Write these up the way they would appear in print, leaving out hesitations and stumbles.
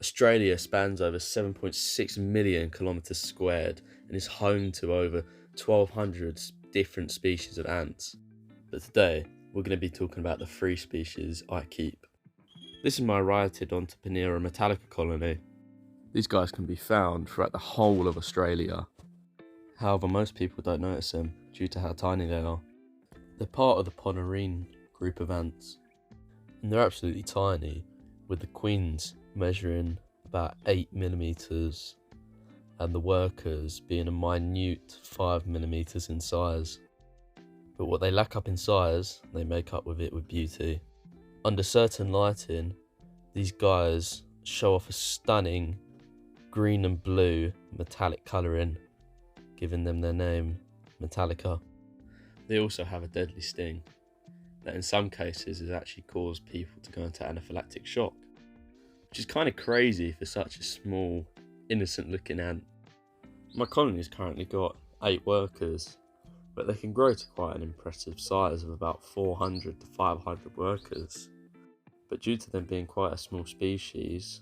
Australia spans over 7.6 million kilometres squared and is home to over 1,200 different species of ants. But today, we're going to be talking about the 3 species I keep. This is my Rhytid Panera metallica colony. These guys can be found throughout the whole of Australia. However, most people don't notice them due to how tiny they are. They're part of the Ponerine group of ants, and they're absolutely tiny, with the queens measuring about 8mm and the workers being a minute 5mm in size. But what they lack up in size, they make up with it with beauty. Under certain lighting, these guys show off a stunning green and blue metallic colouring, giving them their name, Metallica. They also have a deadly sting that in some cases has actually caused people to go into anaphylactic shock, which is kind of crazy for such a small, innocent looking ant. My colony's currently got 8 workers, but they can grow to quite an impressive size of about 400 to 500 workers. But due to them being quite a small species,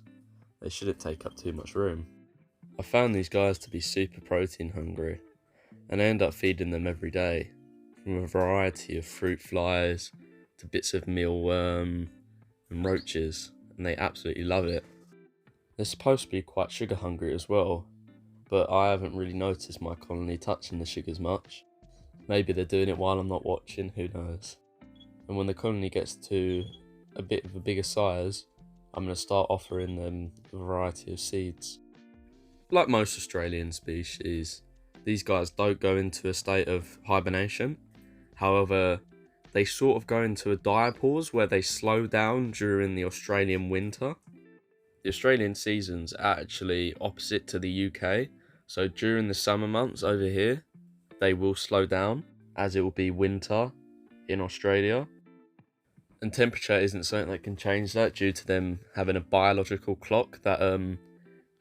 they shouldn't take up too much room. I found these guys to be super protein hungry, and I end up feeding them every day, from a variety of fruit flies to bits of mealworm and roaches, and they absolutely love it. They're supposed to be quite sugar hungry as well, but I haven't really noticed my colony touching the sugars much. Maybe they're doing it while I'm not watching, who knows. And when the colony gets to a bit of a bigger size, I'm going to start offering them a variety of seeds. Like most Australian species, these guys don't go into a state of hibernation. However, they sort of go into a diapause where they slow down during the Australian winter. The Australian seasons are actually opposite to the UK, so during the summer months over here, they will slow down as it will be winter in Australia. And temperature isn't something that can change that due to them having a biological clock that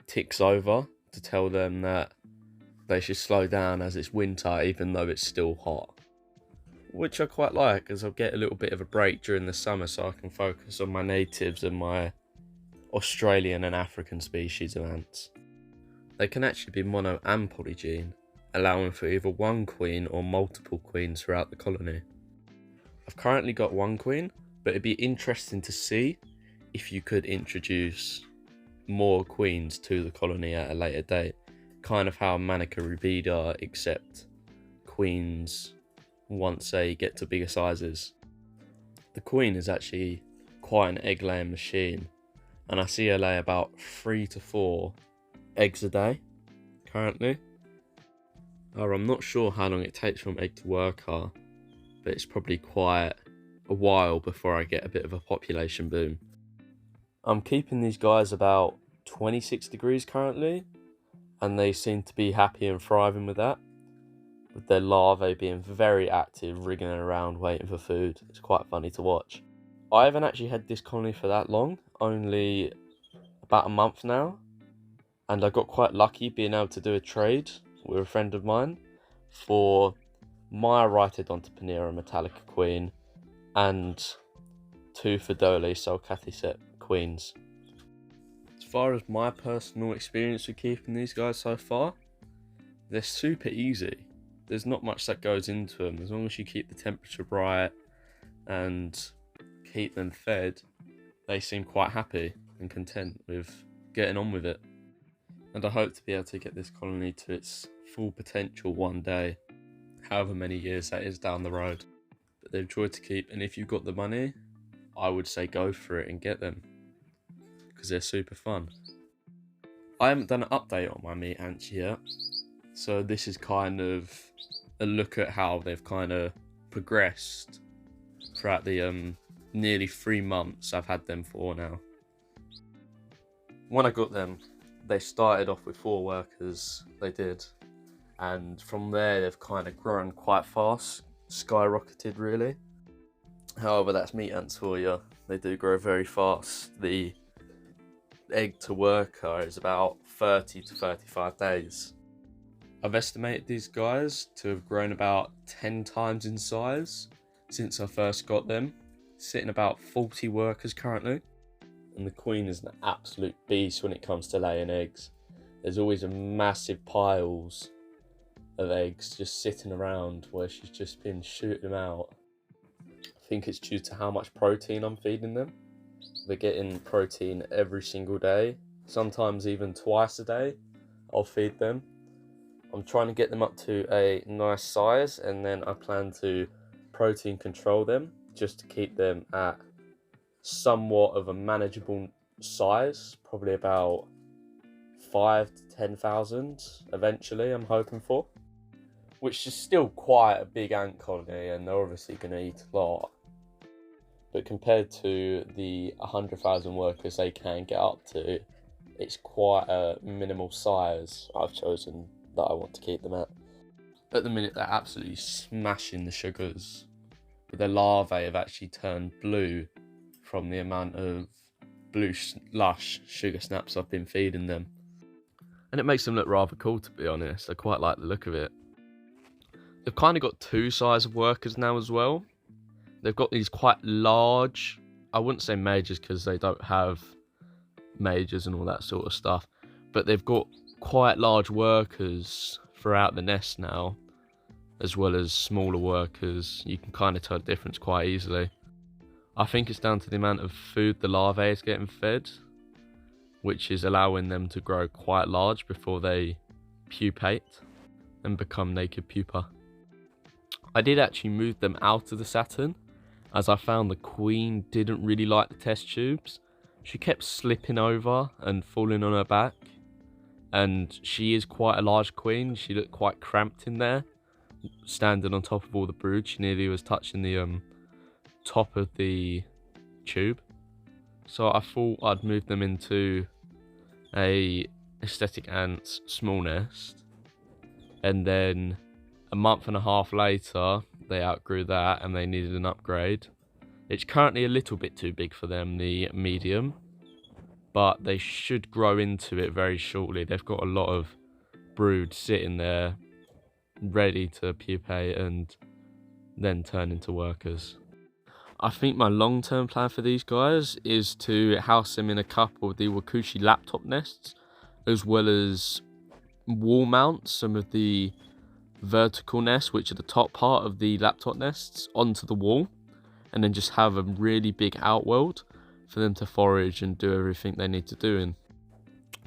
ticks over to tell them that they should slow down as it's winter even though it's still hot. Which I quite like, as I'll get a little bit of a break during the summer so I can focus on my natives and my Australian and African species of ants. They can actually be mono and polygene, allowing for either one queen or multiple queens throughout the colony. I've currently got one queen, but it'd be interesting to see if you could introduce more queens to the colony at a later date, kind of how Manica rubida accept queens once they get to bigger sizes. The queen is actually quite an egg laying machine, and I see her lay about 3 to 4 eggs a day currently. I'm not sure how long it takes from egg to worker, but it's probably quite a while before I get a bit of a population boom. I'm keeping these guys about 26 degrees currently, and they seem to be happy and thriving with that, with their larvae being very active, wriggling around waiting for food. It's quite funny to watch. I haven't actually had this colony for that long, only about a month now, and I got quite lucky being able to do a trade with a friend of mine for my Rhytid metallica queen and 2 Fidole sulcathicep queens. As far as my personal experience with keeping these guys so far, they're super easy. There's not much that goes into them. As long as you keep the temperature right and keep them fed, they seem quite happy and content with getting on with it. And I hope to be able to get this colony to its full potential one day, however many years that is down the road. But they're a joy to keep, and if you've got the money, I would say go for it and get them, because they're super fun. I haven't done an update on my meat ants yet, so this is kind of a look at how they've kind of progressed throughout the nearly 3 months I've had them for now. When I got them, they started off with 4 workers, they did, and from there they've kind of grown quite fast, skyrocketed really. However, that's meat ants for you. They do grow very fast. The egg to worker is about 30 to 35 days. I've estimated these guys to have grown about 10 times in size since I first got them, sitting about 40 workers currently. and the queen is an absolute beast when it comes to laying eggs. There's always a massive piles of eggs just sitting around where she's just been shooting them out. I think it's due to how much protein I'm feeding them. They're getting protein every single day, sometimes even twice a day. I'll feed them. I'm trying to get them up to a nice size, and then I plan to protein control them just to keep them at somewhat of a manageable size, probably about 5 to 10,000 eventually, I'm hoping for, which is still quite a big ant colony, and they're obviously going to eat a lot. But compared to the 100,000 workers they can get up to, it's quite a minimal size I've chosen that I want to keep them at. At the minute, they're absolutely smashing the sugars, but their larvae have actually turned blue from the amount of blue lush sugar snaps I've been feeding them. And it makes them look rather cool, to be honest. I quite like the look of it. They've kind of got two sizes of workers now as well. They've got these quite large, I wouldn't say majors because they don't have majors and all that sort of stuff, but they've got quite large workers throughout the nest now, as well as smaller workers. You can kind of tell the difference quite easily. I think it's down to the amount of food the larvae is getting fed, which is allowing them to grow quite large before they pupate and become naked pupa. I did actually move them out of the Saturn, as I found the queen didn't really like the test tubes. She kept slipping over and falling on her back, and she is quite a large queen. She looked quite cramped in there, standing on top of all the brood. She nearly was touching the top of the tube. So I thought I'd move them into a Aesthetic Ants small nest, and then a month and a half later they outgrew that and they needed an upgrade. It's currently a little bit too big for them, the medium, but they should grow into it very shortly. They've got a lot of brood sitting there ready to pupate and then turn into workers. I think my long-term plan for these guys is to house them in a couple of the Wakushi laptop nests, as well as wall mount some of the vertical nests, which are the top part of the laptop nests, onto the wall, and then just have a really big outworld for them to forage and do everything they need to do in.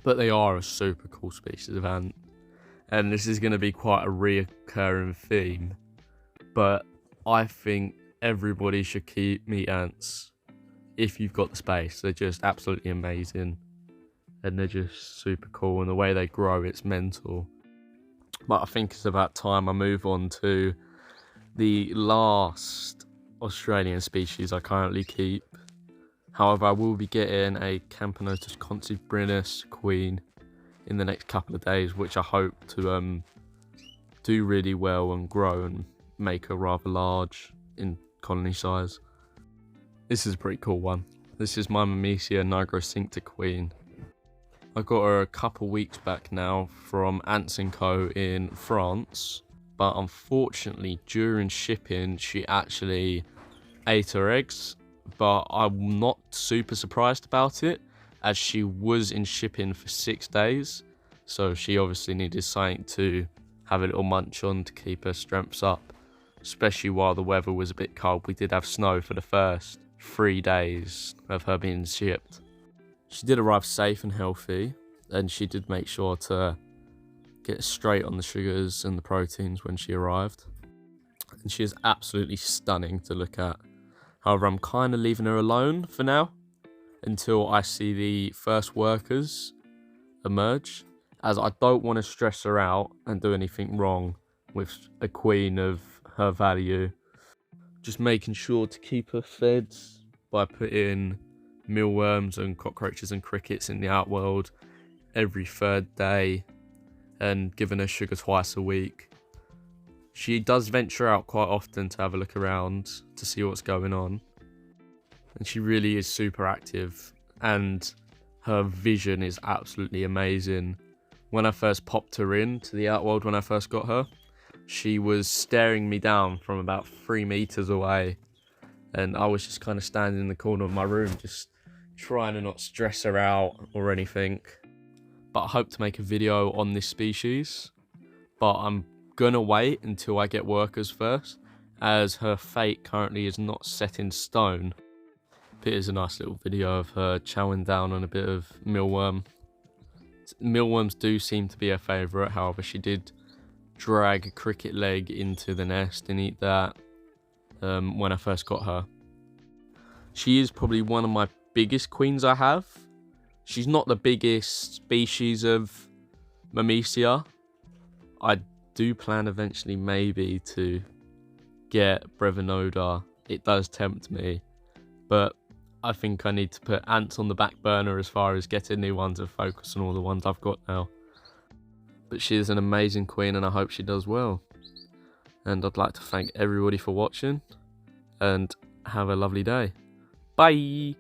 But they are a super cool species of ant, and this is going to be quite a reoccurring theme, but I think everybody should keep meat ants if you've got the space. They're just absolutely amazing, and they're just super cool, and the way they grow, it's mental. But I think it's about time I move on to the last Australian species I currently keep. However, I will be getting a Camponotus concybrinus queen in the next couple of days, which I hope to do really well and grow and make her rather large in colony size. This is a pretty cool one. This is my Myrmecia nigrocincta queen. I got her a couple weeks back now from Ants & Co in France, but unfortunately during shipping she actually ate her eggs, but I'm not super surprised about it, as she was in shipping for 6 days, so she obviously needed something to have a little munch on to keep her strengths up, especially while the weather was a bit cold. We did have snow for the first 3 days of her being shipped. She did arrive safe and healthy, and she did make sure to get straight on the sugars and the proteins when she arrived. And she is absolutely stunning to look at. However, I'm kind of leaving her alone for now until I see the first workers emerge, as I don't want to stress her out and do anything wrong with a queen of her value. Just making sure to keep her fed by putting mealworms and cockroaches and crickets in the outworld every third day and giving her sugar twice a week. She does venture out quite often to have a look around to see what's going on, and she really is super active, and her vision is absolutely amazing. When I first popped her into the outworld, when I first got her, she was staring me down from about 3 meters away, and I was just kind of standing in the corner of my room just trying to not stress her out or anything. But I hope to make a video on this species. But I'm gonna wait until I get workers first, as her fate currently is not set in stone. But here's a nice little video of her chowing down on a bit of mealworm. Mealworms do seem to be her favourite, however she did drag a cricket leg into the nest and eat that when I first got her. She is probably one of my biggest queens I have. She's not the biggest species of Myrmecia. I do plan eventually maybe to get Brevinoda. It does tempt me, but I think I need to put ants on the back burner as far as getting new ones and focus on all the ones I've got now. But she is an amazing queen and I hope she does well. And I'd like to thank everybody for watching and have a lovely day. Bye!